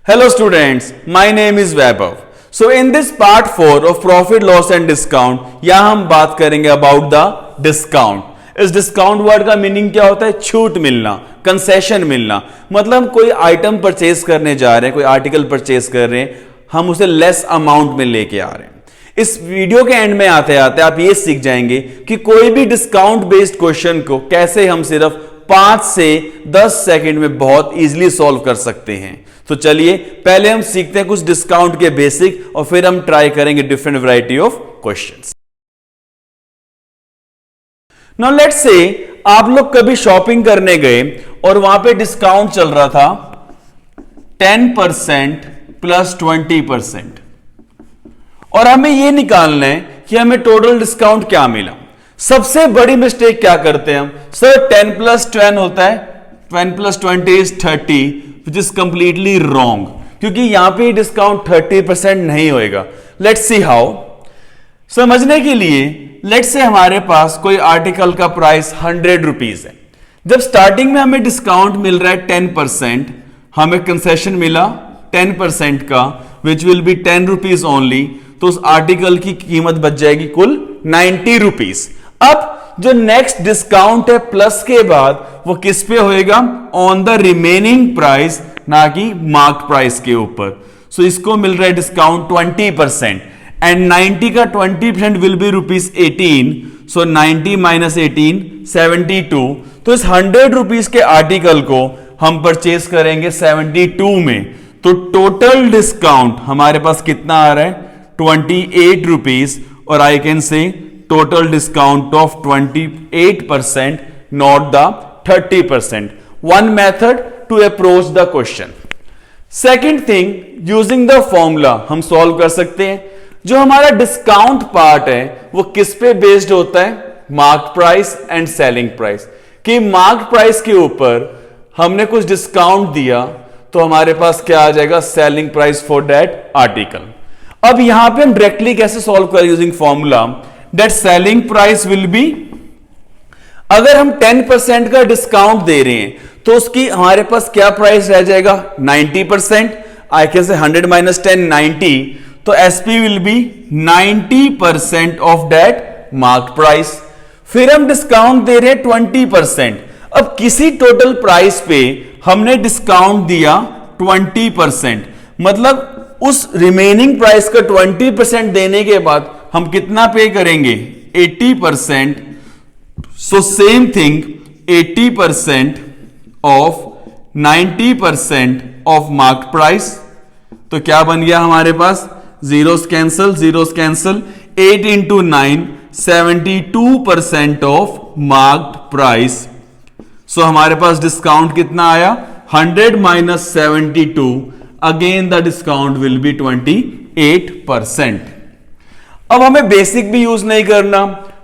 Hello students, my name is Vaibhav. So in this part 4 of profit loss and discount, यहाँ हम बात करेंगे about the discount. इस discount word का meaning क्या होता है? छूट मिलना, कंसेशन मिलना। मतलब हम कोई आइटम परचेज करने जा रहे हैं, कोई आर्टिकल परचेज कर रहे हैं, हम उसे लेस अमाउंट में लेके आ रहे हैं। इस वीडियो के एंड में आते आते आप ये सीख जाएंगे कि कोई भी डिस्काउंट बेस्ड क्वेश्चन को कैसे हम सिर्फ 5 से 10 सेकंड में बहुत इजीली सॉल्व कर सकते हैं। तो चलिए पहले हम सीखते हैं कुछ डिस्काउंट के बेसिक और फिर हम ट्राई करेंगे different variety of questions. Now let's say आप लोग कभी शॉपिंग करने गए और वहां पे डिस्काउंट चल रहा था 10% प्लस 20% और हमें यह निकालना है कि हमें टोटल डिस्काउंट क्या मिला। सबसे बड़ी मिस्टेक क्या करते हैं हम? सर 10 प्लस 10 होता है, 10 plus 20 is 30, which is completely wrong, क्योंकि यहां पे डिस्काउंट 30% नहीं होएगा। Let's see how. समझने के लिए लेट्स से हमारे पास कोई आर्टिकल का प्राइस 100 रुपीज है। जब स्टार्टिंग में हमें डिस्काउंट मिल रहा है 10%, हमें कंसेशन मिला 10% का, which will be 10 rupees only, तो उस आर्टिकल की कीमत बच जाएगी कुल 90 रुपीज। अब जो नेक्स्ट डिस्काउंट है प्लस के बाद वो किस पे होएगा? ऑन द रिमेनिंग प्राइस, ना कि मार्क प्राइस के ऊपर। सो इसको मिल रहा है डिस्काउंट 20% एंड 90 का 20% विल बी ₹18। So 90 minus 18 72। तो इस 100 रुपीज के आर्टिकल को हम परचेज करेंगे 72 में। तो टोटल डिस्काउंट हमारे पास कितना आ रहा है? 28 रुपीज। और I can say total discount of 28%, not the 30%. One method to approach the question. Second thing, using the formula हम solve कर सकते हैं। जो हमारा डिस्काउंट पार्ट है वो किस पे बेस्ड होता है? Mark price and selling price. कि मार्क प्राइस के ऊपर हमने कुछ डिस्काउंट दिया तो हमारे पास क्या आ जाएगा? Selling price for that article. अब यहां पे हम डायरेक्टली कैसे सॉल्व करें? Using formula that selling price will be, अगर हम 10% का डिस्काउंट दे रहे हैं तो उसकी हमारे पास क्या प्राइस रह जाएगा? 90%। आई कैन से 100 माइनस 10 90, तो SP will be 90% of that mark price. फिर हम डिस्काउंट दे रहे हैं 20%। अब किसी टोटल प्राइस पे हमने डिस्काउंट दिया 20%, मतलब उस रिमेनिंग प्राइस का 20% देने के बाद हम कितना पे करेंगे? 80%। So same thing, 80% of 90% of mark price. तो क्या बन गया हमारे पास? Zeros cancel, zeros cancel. 8 into 9 72% of marked price. So हमारे पास डिस्काउंट कितना आया? 100 minus 72, again the discount will be 28%। अब हमें बेसिक भी यूज नहीं करना,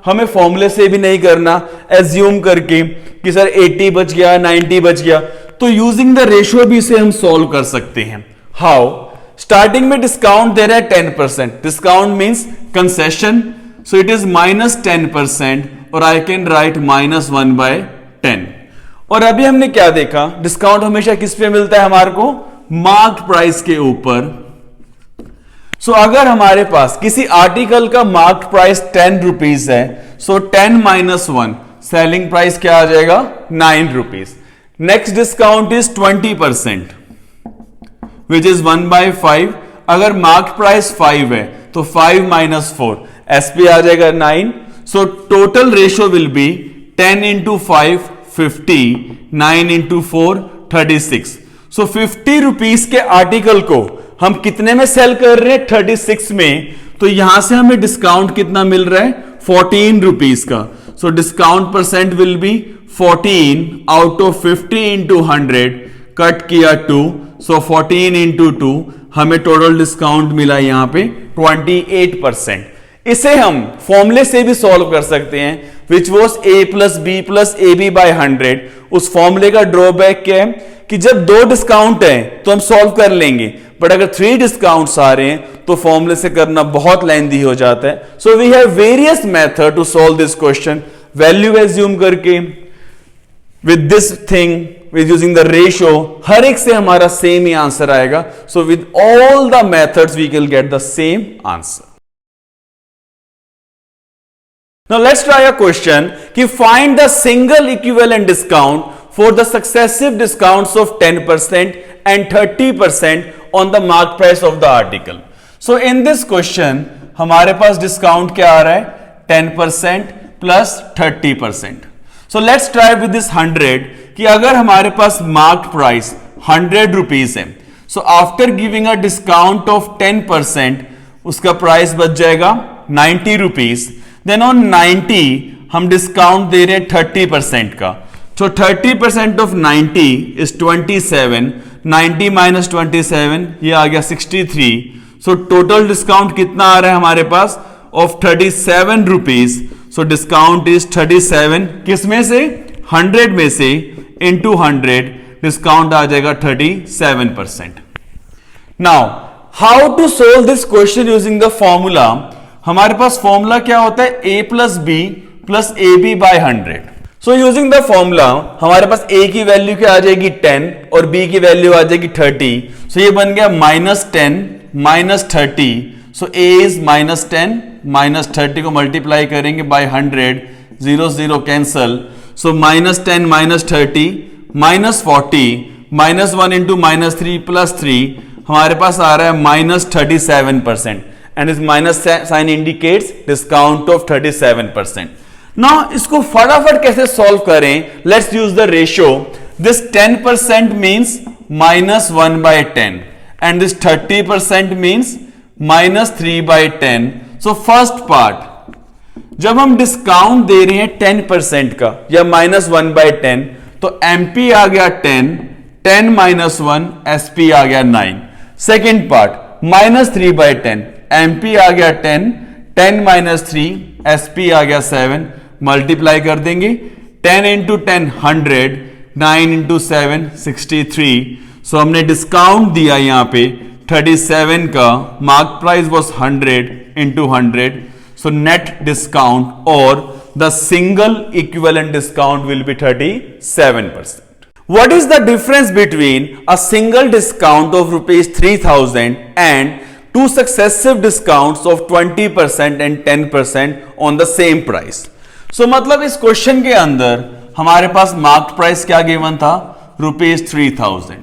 हमें फॉर्मूले से भी नहीं करना, एज्यूम करके कि सर 80 बच गया, 90 बच गया, तो यूजिंग द रेशियो भी इसे हम सॉल्व कर सकते हैं। हाउ? स्टार्टिंग में डिस्काउंट दे रहा है 10%, discount means concession, so it is minus 10%, और आई कैन राइट -1/10। और अभी हमने क्या देखा? डिस्काउंट हमेशा किस पे मिलता है हमारे को? मार्क प्राइस के ऊपर। सो अगर हमारे पास किसी आर्टिकल का मार्क प्राइस 10 रुपीज है, सो 10 माइनस 1 सेलिंग प्राइस क्या आ जाएगा? 9 rupees. Next discount is 20%, which is 1/5। अगर मार्क प्राइस 5 है तो 5 माइनस 4 एसपी आ जाएगा 9। So total ratio will be 10 into 5 50, 9 into 4 36। So 50 rupees के आर्टिकल को हम कितने में सेल कर रहे हैं? 36 में। तो यहां से हमें डिस्काउंट कितना मिल रहा है? 14 रुपीज का। So discount percent will be 14 out of 50 into 100, cut किया 2, सो 14 इंटू 2, हमें टोटल डिस्काउंट मिला यहां पे 28%। इसे हम फॉर्मूले से भी सॉल्व कर सकते हैं, which was a plus b plus a b by 100। उस फॉर्मूले का ड्रॉबैक क्या है कि जब 2 डिस्काउंट है तो हम सॉल्व कर लेंगे, बट अगर 3 डिस्काउंट्स आ रहे हैं तो फॉर्मूले से करना बहुत लेंथी हो जाता है। So we have various method to solve this question. Value assume करके, with this thing with using the ratio, हर एक से हमारा सेम ही आंसर आएगा. So with all the methods we can get the same answer. Now let's try a question कि find the single equivalent discount for the successive discounts of 10% and 30% on the mark price of the article. So in this question हमारे पास discount क्या आ रहा है? 10% plus 30%. So let's try with this 100 कि अगर हमारे पास mark price 100 rupees है, so after giving a discount of 10% उसका प्राइस बच जाएगा 90 रुपीज. देन ऑन 90 हम डिस्काउंट दे रहे हैं 30% का. तो 30% ऑफ 90 इज 27. 90 माइनस 27 ये आ गया 63. सो टोटल डिस्काउंट कितना आ रहा है हमारे पास? Of 37 rupees. So discount is 37 किस में से? 100 में से इंटू 100 डिस्काउंट आ जाएगा 37%. Now how to solve this question using the formula. हमारे पास फॉर्मूला क्या होता है? a plus b plus a b by 100. So using the formula हमारे पास a की वैल्यू क्या आ जाएगी? 10 और b की वैल्यू आ जाएगी 30. सो ये बन गया -10 minus 30. So a is -10 minus 30 को मल्टीप्लाई करेंगे बाय 100. 0 0 कैंसल. सो -10 माइनस 30 माइनस 40 -1 इंटू -3 प्लस 3 हमारे पास आ रहा है -37%. and this minus sign indicates discount of 37%. now इसको फटाफट कैसे सॉल्व करें? let's use the ratio. this 10% means -1 by 10 and this 30% means -3 by 10. so first part, जब हम डिस्काउंट दे रहे हैं 10% का या -1 by 10 तो MP आ गया 10, 10 माइनस 1 SP आ गया 9. सेकेंड पार्ट -3 by 10, MP आ गया 10, 10 माइनस 3 SP आ गया 7. मल्टीप्लाई कर देंगे. 10 इंटू 10 100, 9 इंटू 7 63. सो हमने डिस्काउंट दिया यहां पे 37 का. Mark price was 100 into 100. So net discount और the single equivalent discount will be 37%. What is the difference between a single discount of rupees 3000 and two successive discounts of 20% and 10% on the same price? So मतलब इस question के अंदर हमारे पास mark price क्या given था? Rupees 3000.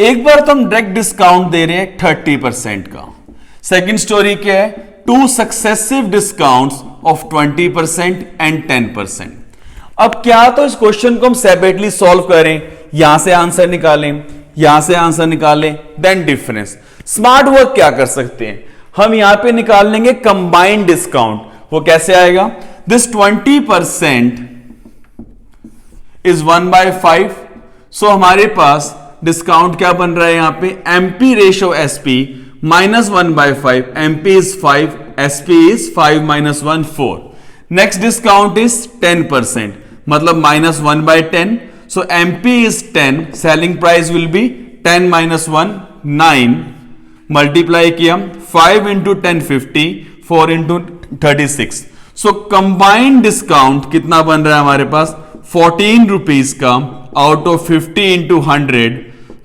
एक बार तो हम डायरेक्ट डिस्काउंट दे रहे हैं 30% का. सेकेंड स्टोरी क्या है? To successive discounts of 20% and 10%. अब क्या तो इस क्वेश्चन को हम सेपरेटली सॉल्व करें, यहां से आंसर निकालें, यहां से आंसर निकालें, देन डिफरेंस. स्मार्ट वर्क क्या कर सकते हैं? हम यहां पे निकाल लेंगे कंबाइंड डिस्काउंट. वो कैसे आएगा? This 20% is 1/5. सो हमारे पास डिस्काउंट क्या बन रहा है यहां पे? MP ratio SP -1/5. MP is 5, SP is 5 - 1 4. Next discount is 10%, मतलब -1/10. सो MP is 10, selling price will B 10 - 1 9. Multiply किया 5 इंटू 10 50, 4 इंटू 36. सो कंबाइंड डिस्काउंट कितना बन रहा है हमारे पास? 14 रुपीज का out of 50 into 100.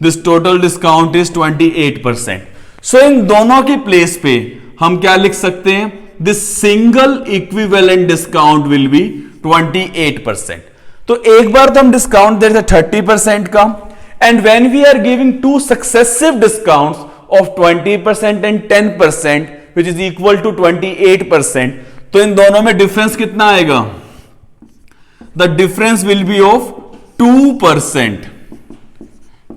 This total discount is 28%. सो इन दोनों की प्लेस पे हम क्या लिख सकते हैं? This single equivalent discount will be 28%. तो एक बार तो हम डिस्काउंट दे रहे थे 30% का, and when we are giving two successive discounts of 20% and 10% which is equal to 28%, तो इन दोनों में डिफरेंस कितना आएगा? The difference will be of 2%.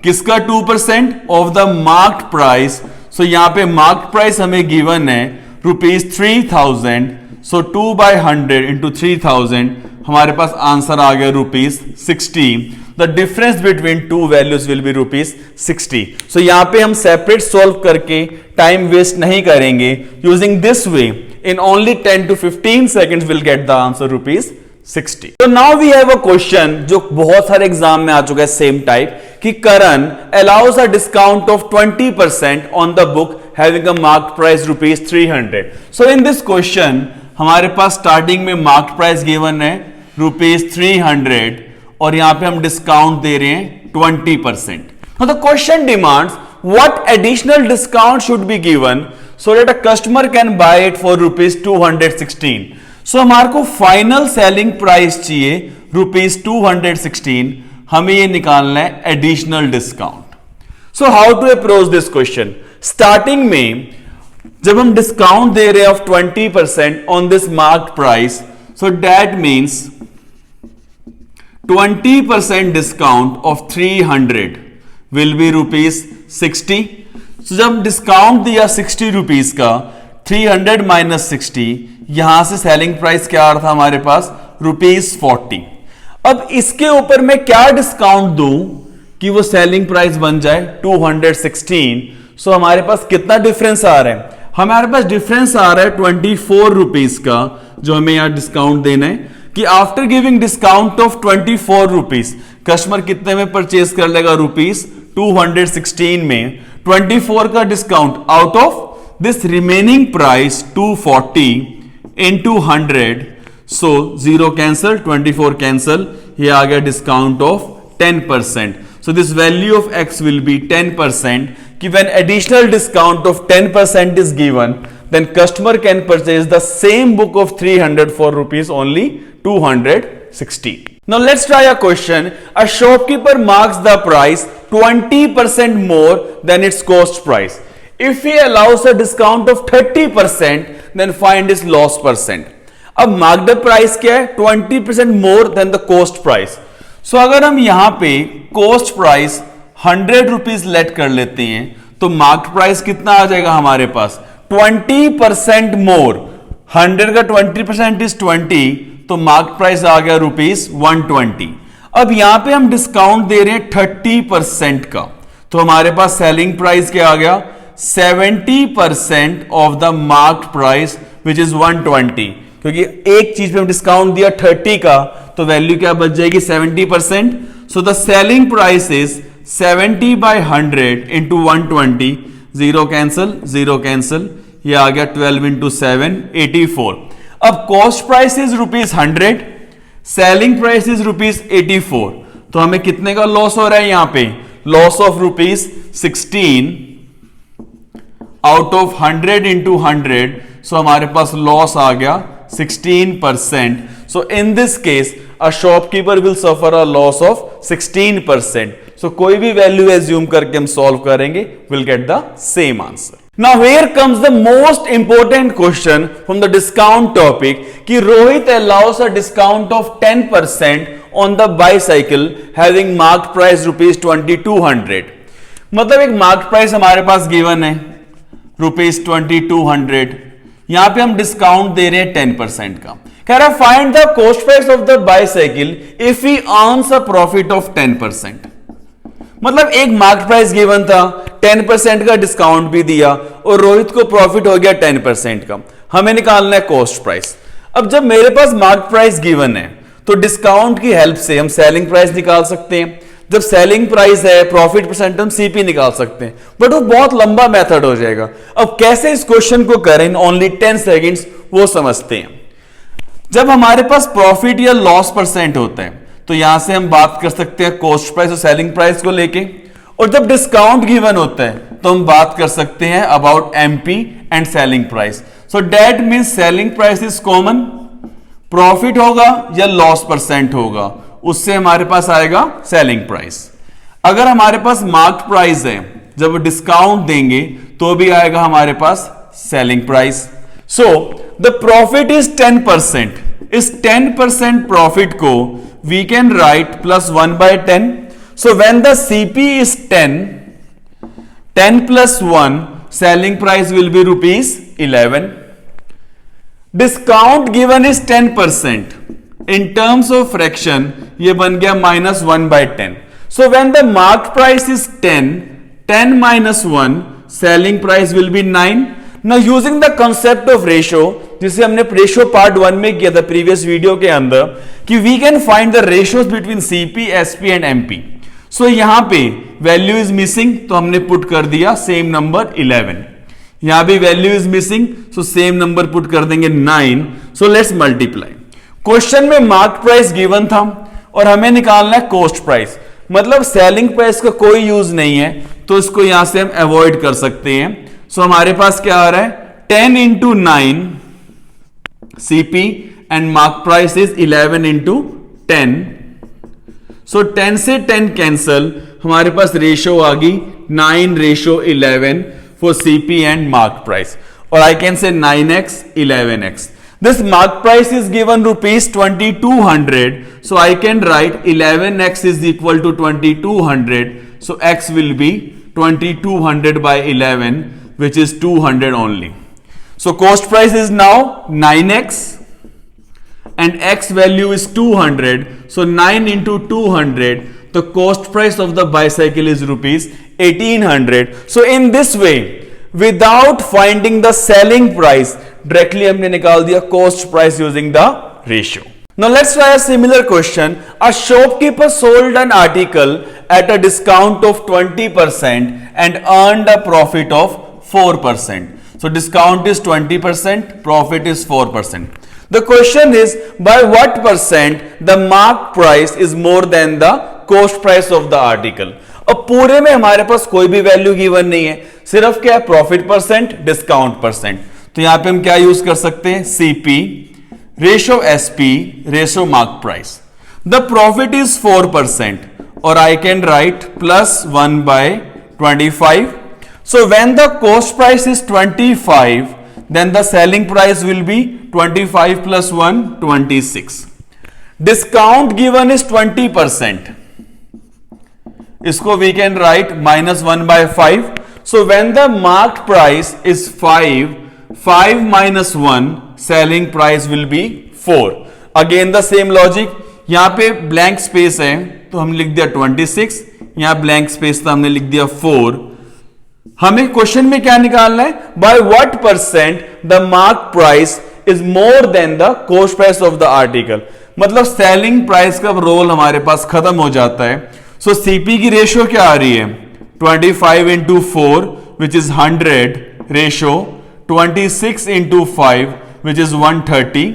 किसका 2%? Of the marked price. So यहां पे मार्क्ड प्राइस हमें गिवन है रुपीज 3000. सो 2/100 इंटू 3000 हमारे पास आंसर आ गया rupees 60. The difference between two values will be rupees 60. सो यहां पे हम सेपरेट सॉल्व करके टाइम वेस्ट नहीं करेंगे. Using this way in only 10 to 15 seconds will get the answer rupees 60. So now we have a question जो बहुत सारे exam में आ चुका है सेम टाइप कि करण allows a discount of 20% on the book having a marked price rupees 300. So in this question हमारे पास starting में marked price given है rupees 300 और यहां पे हम डिस्काउंट दे रहे हैं 20%. Now the question demands what additional discount should be given so that a customer can buy it for rupees 216. So हमारे को फाइनल सेलिंग प्राइस चाहिए रुपीज 216. हमें ये निकालना है additional discount. So how to approach this question. Starting में जब हम डिस्काउंट दे रहे हैं off 20% on this marked price, so that means 20% discount off 300 will be rupees 60. So, जब डिस्काउंट दिया 60 रुपीज का, 300 माइनस 60, यहां से सेलिंग प्राइस क्या आ रहा था हमारे पास रुपीज 40. अब इसके ऊपर मैं क्या डिस्काउंट दूं कि वो सेलिंग प्राइस बन जाए 216. सो हमारे पास कितना डिफरेंस आ रहा है? हमारे पास डिफरेंस आ रहा है 24 रुपीज का, जो हमें यहां डिस्काउंट देना है कि after giving discount of 24 rupees customer कितने में परचेज कर लेगा? रुपीज 216 में 24 का discount out of this remaining price 240 into 100. So 0 cancel, 24 cancel, ये आ गया discount of 10%. So this value of x will be 10%. कि when additional discount of 10% is given, then customer can purchase the same book of 300 for rupees only 260. Now let's try a question. A shopkeeper marks the price 20% more than its cost price. If he allows a discount of 30%, then find his loss percent. अब marked price क्या है? 20% more than the cost price. So अगर हम यहां पे coast price 100 rupees late कर लेते हैं तो मार्क्ड प्राइस कितना आ जाएगा हमारे पास? 20% मोर. 100 का 20% इज 20, तो मार्क्ड प्राइस आ गया रुपीज 120. अब यहां पे हम डिस्काउंट दे रहे हैं 30% का, तो हमारे पास सेलिंग प्राइस क्या आ गया? 70% of the marked price which is 120. क्योंकि एक चीज पे हम डिस्काउंट दिया 30 का, तो वैल्यू क्या बच जाएगी? 70%. So the selling price is 70 by 100 into 120. 0 cancel, 0 cancel, ये आ गया 12 इंटू 7, 84. अब cost price is rupees 100, selling price is rupees 84. तो हमें कितने का लॉस हो रहा है यहां पे? Loss of rupees 16 out of 100 into 100. सो हमारे पास लॉस आ गया 16%. So in this case, a shopkeeper will suffer a loss of 16%. So कोई भी वैल्यू एज्यूम करके हम सॉल्व करेंगे, we'll get the same answer. Now here comes the most important question from the discount topic कि Rohit allows a discount of 10% on the bicycle having marked price rupees 2200. मतलब एक marked price हमारे पास given है rupees 2200. यहां पे हम discount दे रहे हैं 10% का. कह रहा find the cost price of the bicycle if he earns a profit of 10%. मतलब एक मार्केट प्राइस गिवन था, 10% का डिस्काउंट भी दिया और रोहित को प्रॉफिट हो गया 10% का. हमें निकालना है कॉस्ट प्राइस. अब जब मेरे पास मार्केट प्राइस गिवन है तो डिस्काउंट की हेल्प से हम सेलिंग प्राइस निकाल सकते हैं. जब सेलिंग प्राइस है, प्रॉफिट परसेंट, हम सीपी निकाल सकते हैं, बट वो बहुत लंबा मेथड हो जाएगा. अब कैसे इस क्वेश्चन को करें इन ओनली 10 सेकेंड्स, वो समझते हैं. जब हमारे पास प्रॉफिट या लॉस परसेंट होता है तो यहां से हम बात कर सकते हैं कॉस्ट प्राइस और सेलिंग प्राइस को लेके. और जब डिस्काउंट गिवन होता है तो हम बात कर सकते हैं about MP and selling price. So that means selling price is common, profit होगा या लॉस परसेंट होगा, उससे हमारे पास आएगा सेलिंग प्राइस. अगर हमारे पास मार्क्ड प्राइस है, जब डिस्काउंट देंगे तो भी आएगा हमारे पास selling price. So the profit is 10%. इस 10% प्रॉफिट को we can write plus 1/10. So when the CP is 10 plus 1, selling price will be rupees 11. Discount given is 10%. In terms of fraction ये बन गया -1/10. So when the marked price is 10 minus 1, selling price will be 9. Now using the concept of ratio, जिसे हमने ratio part 1 में किया था previous video के अंदर, कि we can find the ratios between CP, SP and MP. So यहां पे वैल्यू इज मिसिंग तो हमने पुट कर दिया सेम नंबर 11. यहां भी value is missing, so same number put कर देंगे 9. So let's multiply. क्वेश्चन में मार्क प्राइस गिवन था और हमें निकालना है कॉस्ट प्राइस, मतलब सेलिंग प्राइस का कोई यूज नहीं है, तो इसको यहां से हम अवॉइड कर सकते हैं। सो हमारे पास क्या आ रहा है 10 into 9 CP and mark price is 11 into 10। सो 10 से 10 कैंसल, हमारे पास रेशो आ गई 9:11 for CP and mark price, और I can say 9x 11x. This mark price is given rupees 2200, so I can write 11x is equal to 2200, so x will be 2200 by 11, which is 200 only. So cost price is now 9x and x value is 200, so 9 into 200, the cost price of the bicycle is rupees 1800. So in this way, without finding the selling price, directly हमने निकाल दिया cost price using the ratio. Now let's try a similar question. A shopkeeper sold an article at a discount of 20% and earned a profit of 4%. So discount is 20%, profit is 4%. The question is, by what percent the mark price is more than the cost price of the article? अब पूरे में हमारे पास कोई भी value given नहीं है, सिर्फ क्या है प्रॉफिट परसेंट, डिस्काउंट परसेंट। तो यहां पे हम क्या यूज कर सकते हैं, CP ratio SP ratio mark price. The profit is 4% और I can write +1 by 25. So when the cost price is 25, then the selling price will be 25 plus 1 26. Discount given is 20%. इसको we can write -1 by 5. So when the marked price is 5 minus 1, selling price will be 4. Again the same logic. यहां पे blank space है तो हम लिख दिया 26, यहां blank space था हमने लिख दिया 4. हमें क्वेश्चन में क्या निकालना है, by what percent the mark price is more than the cost price of the article. मतलब सेलिंग प्राइस का रोल हमारे पास खत्म हो जाता है। सो CP की रेशियो क्या आ रही है, 25 into 4 which is 100 ratio 26 into 5 which is 130.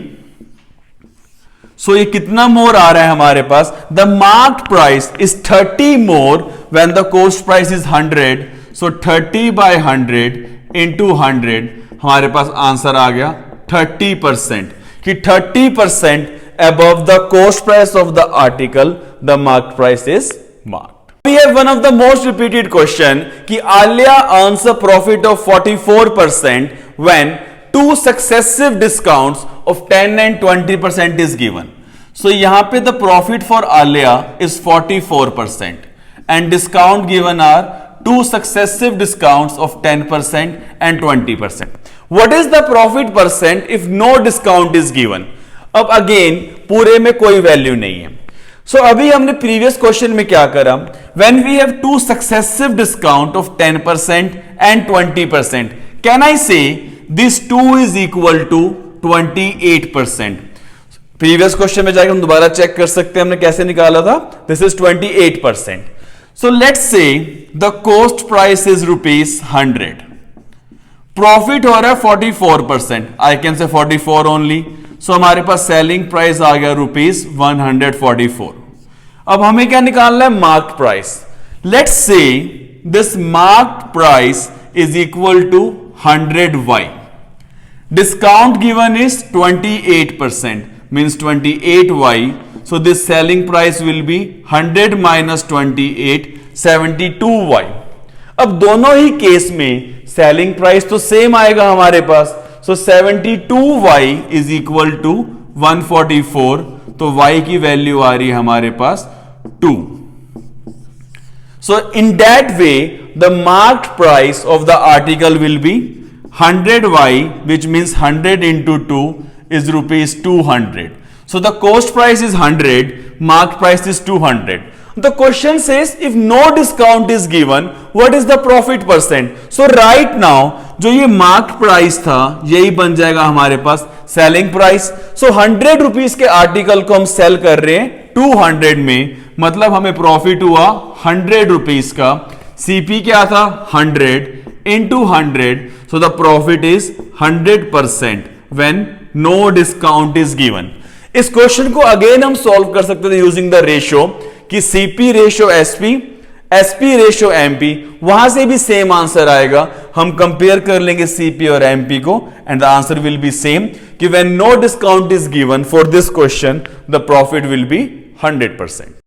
So ये कितना मोर आ रहा है हमारे पास, the mark price is 30 more when the cost price is 100. So 30 by 100 into 100, हमारे पास आंसर आ गया 30%, कि 30% above the cost price of the article the marked price is marked. We have one of the most repeated question कि Alia earns a profit of 44% when two successive discounts of 10 and 20% is given. So यहाँ पे the profit for Alia is 44% and discount given are two successive discounts of 10% and 20%. What is the profit percent if no discount is given? अब again पूरे में कोई value नहीं है। सो अभी हमने प्रीवियस क्वेश्चन में क्या करा, when we have two successive discount of 10% and 20%, can I say this 2 is equal to 28%। Previous question में जाकर हम दोबारा चेक कर सकते हैं हमने कैसे निकाला था, this is 28%. So let's say the cost price is ₹100. Profit हो रहा है 44%. I can say 44 only. So हमारे पास सेलिंग प्राइस आ गया ₹144. अब हमें क्या निकालना है, mark price. Let's say this marked price is equal to 100Y. Discount given is 28%, means 28Y. So this selling price will be 100 minus 28, 72Y. अब दोनों ही केस में सेलिंग प्राइस तो सेम आएगा हमारे पास. सो 72Y इज इक्वल टू 144. तो Y की value आ रही है हमारे पास 2. So in that way the marked price of the article will be 100Y, which means 100 into 2 is ₹200. So the cost price is 100, marked price is 200. The question says if no discount is given, what is the profit percent? So right now जो ये marked price था यही बन जाएगा हमारे पास selling price. So 100 rupees के article को हम सेल कर रहे हैं 200 में, मतलब हमें प्रॉफिट हुआ 100 रुपीस का. CP क्या था 100 into 100, so the profit is 100% when no discount is given. इस क्वेश्चन को अगेन हम सॉल्व कर सकते थे यूजिंग द रेशियो कि CP ratio SP, SP ratio MP, वहां से भी सेम आंसर आएगा। हम कंपेयर कर लेंगे सीपी और एमपी को and the answer will be same कि when no discount is given for this question the profit will be 100%।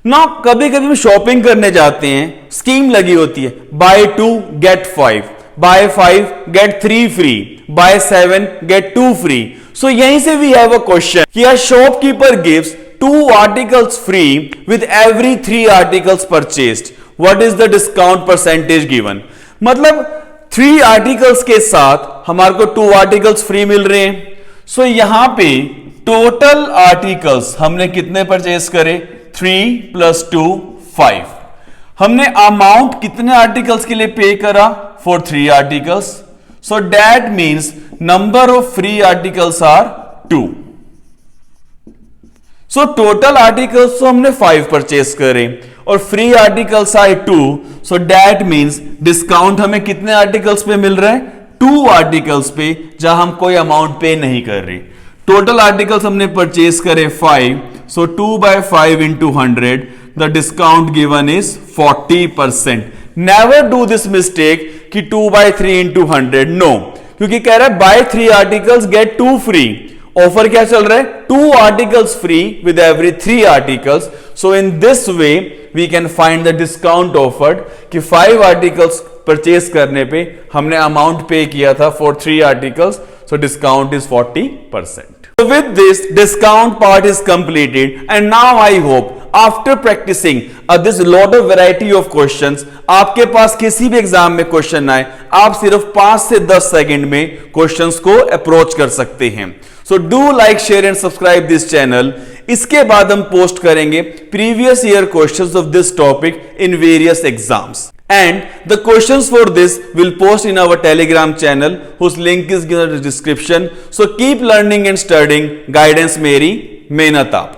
ना कभी कभी हम शॉपिंग करने जाते हैं, स्कीम लगी होती है buy 2 get 5, buy 5 get 3 free, buy 7 get 2 free. So यहीं से वी हैव अ क्वेश्चन कि a shopkeeper gives 2 articles free with every 3 articles purchased. What is the discount percentage given? मतलब 3 articles के साथ हमारे को 2 articles फ्री मिल रहे हैं। सो यहां पे टोटल आर्टिकल्स हमने कितने परचेज करे? 3 + 2 5। हमने अमाउंट कितने आर्टिकल्स के लिए पे करा? For 3 articles. So that means number of free articles are 2। So total articles तो हमने 5 परचेज करे और फ्री आर्टिकल्स आए 2। सो दैट मींस डिस्काउंट हमें कितने आर्टिकल्स पे मिल रहा है? 2 आर्टिकल्स पे, जहां हम कोई अमाउंट पे नहीं कर रहे। टोटल आर्टिकल्स हमने परचेज करे 5, सो 2/5 into 100, the discount given is 40%. Never do this mistake कि 2/3 into 100, no, क्योंकि कह रहा है buy 3 articles get 2 free। Offer क्या चल रहा है? 2 articles free with every 3 articles. So in this way we can find the discount offered कि 5 articles परचेज करने पे हमने अमाउंट पे किया था for 3 articles, so discount is 40%. So with this discount part is completed and now I hope after practicing this lot of variety of questions, आपके पास किसी भी एग्जाम में क्वेश्चन आए आप सिर्फ 5 से 10 सेकंड में क्वेश्चंस को अप्रोच कर सकते हैं। So do like, share and subscribe this channel. इसके बाद हम पोस्ट करेंगे previous year questions of this topic in various exams and the questions for this will post in our Telegram channel whose link is given in the description. So keep learning and studying. Guidance मेरी, मेहनत आप।